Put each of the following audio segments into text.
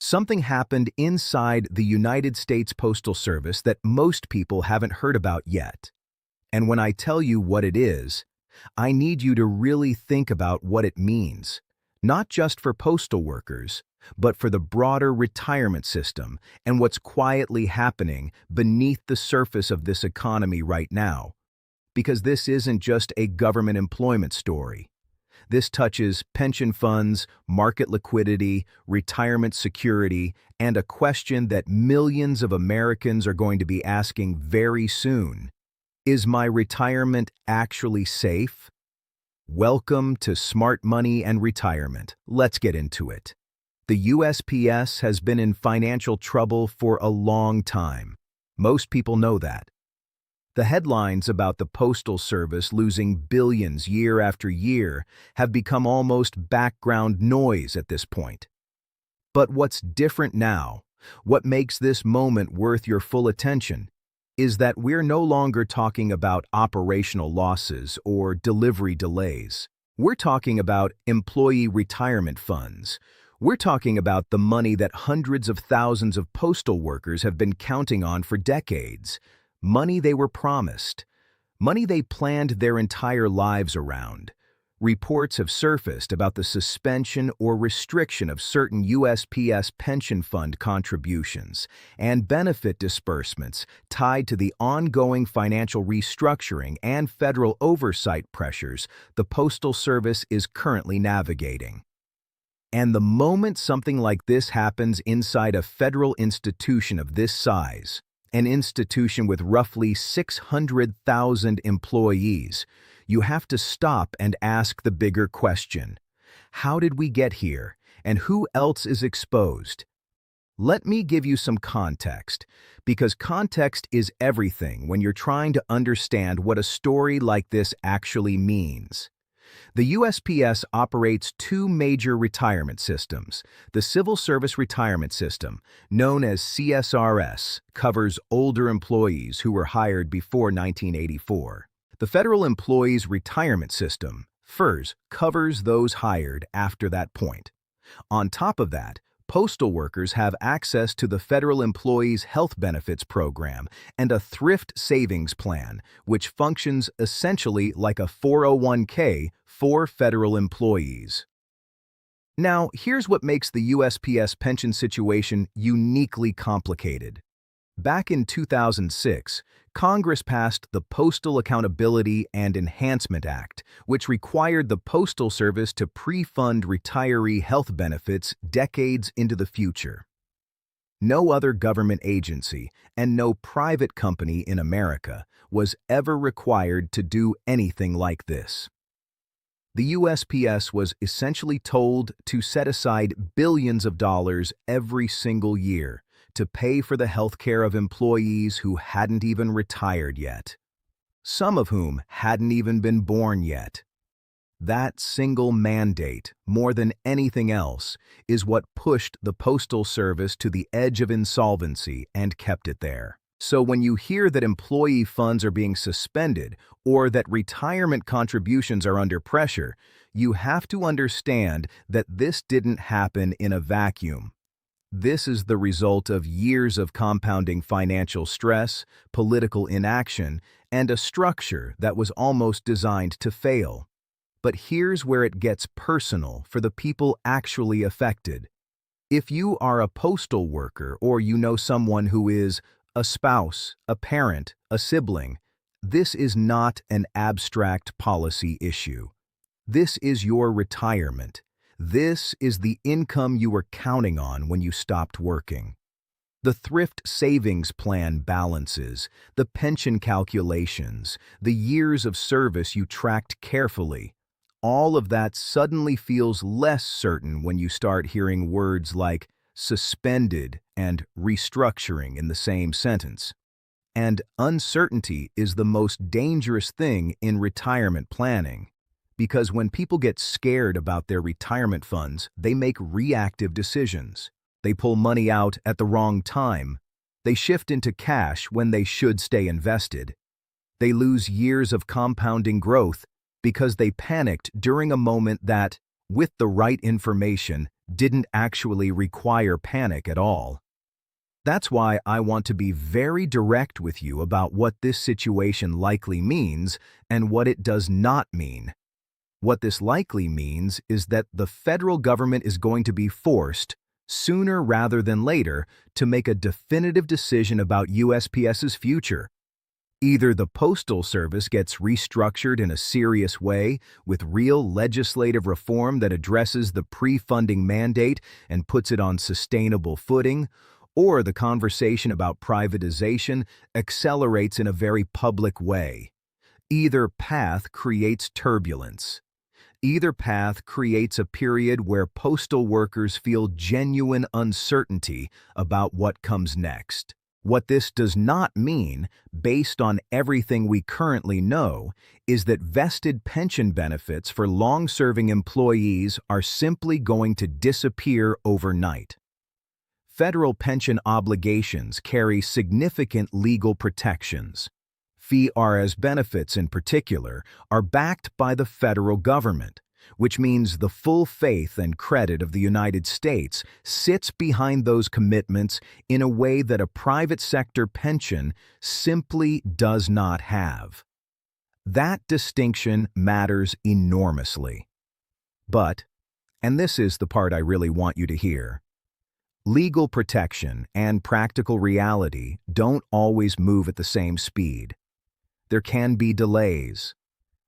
Something happened inside the United States Postal Service that most people haven't heard about yet. And when I tell you what it is, I need you to really think about what it means, not just for postal workers, but for the broader retirement system and what's quietly happening beneath the surface of this economy right now. Because this isn't just a government employment story. This touches pension funds, market liquidity, retirement security, and a question that millions of Americans are going to be asking very soon. Is my retirement actually safe? Welcome to Smart Money and Retirement. Let's get into it. The USPS has been in financial trouble for a long time. Most people know that. The headlines about the Postal Service losing billions year after year have become almost background noise at this point. But what's different now, what makes this moment worth your full attention, is that we're no longer talking about operational losses or delivery delays. We're talking about employee retirement funds. We're talking about the money that hundreds of thousands of postal workers have been counting on for decades. Money they were promised. Money they planned their entire lives around. Reports have surfaced about the suspension or restriction of certain USPS pension fund contributions and benefit disbursements tied to the ongoing financial restructuring and federal oversight pressures the Postal Service is currently navigating. And the moment something like this happens inside a federal institution of this size, an institution with roughly 600,000 employees, you have to stop and ask the bigger question. How did we get here, and who else is exposed? Let me give you some context, because context is everything when you're trying to understand what a story like this actually means. The USPS operates two major retirement systems. The Civil Service Retirement System, known as CSRS, covers older employees who were hired before 1984. The Federal Employees Retirement System, FERS, covers those hired after that point. On top of that, postal workers have access to the Federal Employees Health Benefits Program and a thrift savings plan, which functions essentially like a 401k for federal employees. Now, here's what makes the USPS pension situation uniquely complicated. Back in 2006, Congress passed the Postal Accountability and Enhancement Act, which required the Postal Service to pre-fund retiree health benefits decades into the future. No other government agency and no private company in America was ever required to do anything like this. The USPS was essentially told to set aside billions of dollars every single year to pay for the health care of employees who hadn't even retired yet, some of whom hadn't even been born yet. That single mandate, more than anything else, is what pushed the Postal Service to the edge of insolvency and kept it there. So when you hear that employee funds are being suspended or that retirement contributions are under pressure, you have to understand that this didn't happen in a vacuum. This is the result of years of compounding financial stress, political inaction, and a structure that was almost designed to fail. But here's where it gets personal for the people actually affected. If you are a postal worker or you know someone who is a spouse, a parent, a sibling, this is not an abstract policy issue. This is your retirement. This is the income you were counting on when you stopped working. The thrift savings plan balances, the pension calculations, the years of service you tracked carefully. All of that suddenly feels less certain when you start hearing words like suspended and restructuring in the same sentence. And uncertainty is the most dangerous thing in retirement planning, because when people get scared about their retirement funds, they make reactive decisions. They pull money out at the wrong time. They shift into cash when they should stay invested. They lose years of compounding growth because they panicked during a moment that, with the right information, didn't actually require panic at all. That's why I want to be very direct with you about what this situation likely means and what it does not mean. What this likely means is that the federal government is going to be forced, sooner rather than later, to make a definitive decision about USPS's future. Either the Postal Service gets restructured in a serious way with real legislative reform that addresses the pre-funding mandate and puts it on sustainable footing, or the conversation about privatization accelerates in a very public way. Either path creates turbulence. Either path creates a period where postal workers feel genuine uncertainty about what comes next. What this does not mean, based on everything we currently know, is that vested pension benefits for long-serving employees are simply going to disappear overnight. Federal pension obligations carry significant legal protections. FERS benefits, in particular, are backed by the federal government, which means the full faith and credit of the United States sits behind those commitments in a way that a private sector pension simply does not have. That distinction matters enormously. But, and this is the part I really want you to hear, legal protection and practical reality don't always move at the same speed. There can be delays.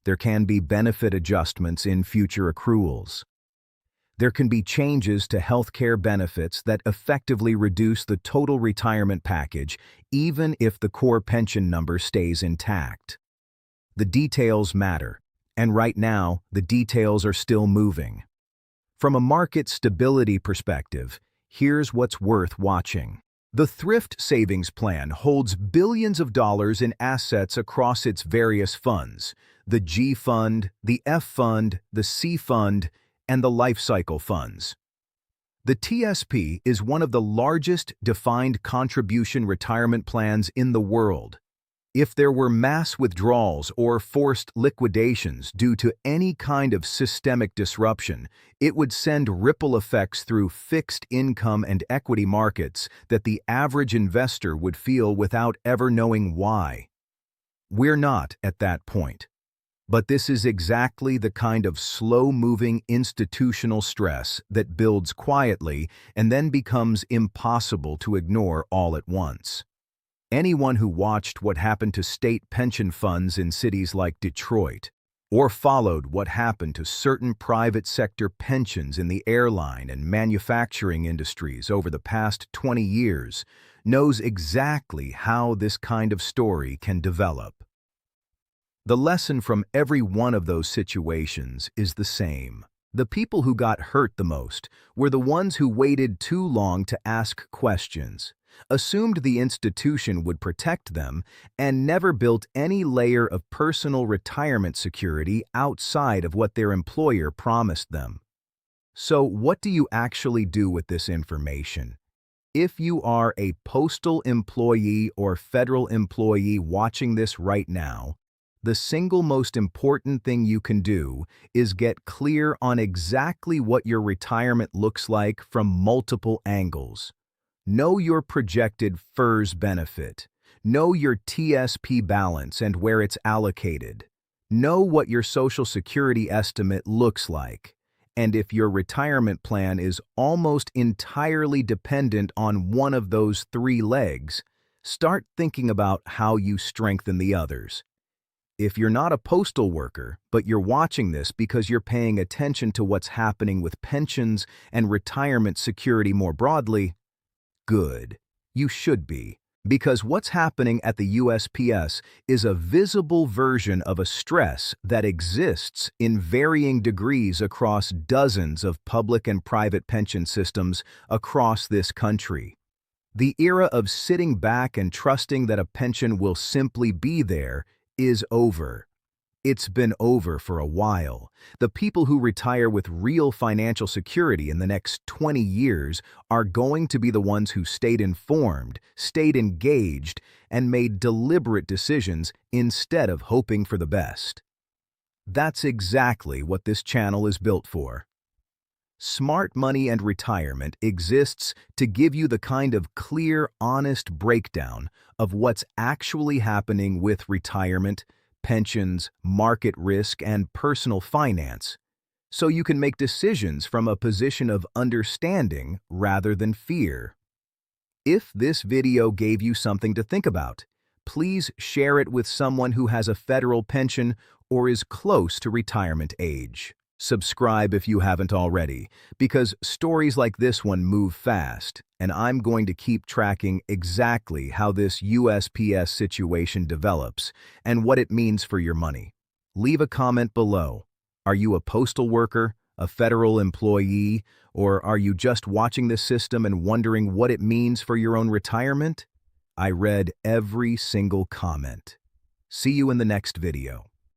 There can be benefit adjustments in future accruals. There can be changes to healthcare benefits that effectively reduce the total retirement package, even if the core pension number stays intact. The details matter, and right now, the details are still moving. From a market stability perspective, here's what's worth watching. The Thrift Savings Plan holds billions of dollars in assets across its various funds: the G Fund, the F Fund, the C Fund, and the Life Cycle funds. The TSP is one of the largest defined contribution retirement plans in the world. If there were mass withdrawals or forced liquidations due to any kind of systemic disruption, it would send ripple effects through fixed income and equity markets that the average investor would feel without ever knowing why. We're not at that point. But this is exactly the kind of slow-moving institutional stress that builds quietly and then becomes impossible to ignore all at once. Anyone who watched what happened to state pension funds in cities like Detroit, or followed what happened to certain private sector pensions in the airline and manufacturing industries over the past 20 years, knows exactly how this kind of story can develop. The lesson from every one of those situations is the same. The people who got hurt the most were the ones who waited too long to ask questions, assumed the institution would protect them, and never built any layer of personal retirement security outside of what their employer promised them. So, what do you actually do with this information? If you are a postal employee or federal employee watching this right now, the single most important thing you can do is get clear on exactly what your retirement looks like from multiple angles. Know your projected FERS benefit. Know your TSP balance and where it's allocated. Know what your Social Security estimate looks like. And if your retirement plan is almost entirely dependent on one of those three legs, start thinking about how you strengthen the others. If you're not a postal worker, but you're watching this because you're paying attention to what's happening with pensions and retirement security more broadly, good. You should be. Because what's happening at the USPS is a visible version of a stress that exists in varying degrees across dozens of public and private pension systems across this country. The era of sitting back and trusting that a pension will simply be there is over. It's been over for a while. The people who retire with real financial security in the next 20 years are going to be the ones who stayed informed, stayed engaged, and made deliberate decisions instead of hoping for the best. That's exactly what this channel is built for. Smart Money and Retirement exists to give you the kind of clear, honest breakdown of what's actually happening with retirement, pensions, market risk, and personal finance, so you can make decisions from a position of understanding rather than fear. If this video gave you something to think about, please share it with someone who has a federal pension or is close to retirement age. Subscribe if you haven't already, because stories like this one move fast, and I'm going to keep tracking exactly how this USPS situation develops and what it means for your money. Leave a comment below. Are you a postal worker, a federal employee, or are you just watching this system and wondering what it means for your own retirement? I read every single comment. See you in the next video.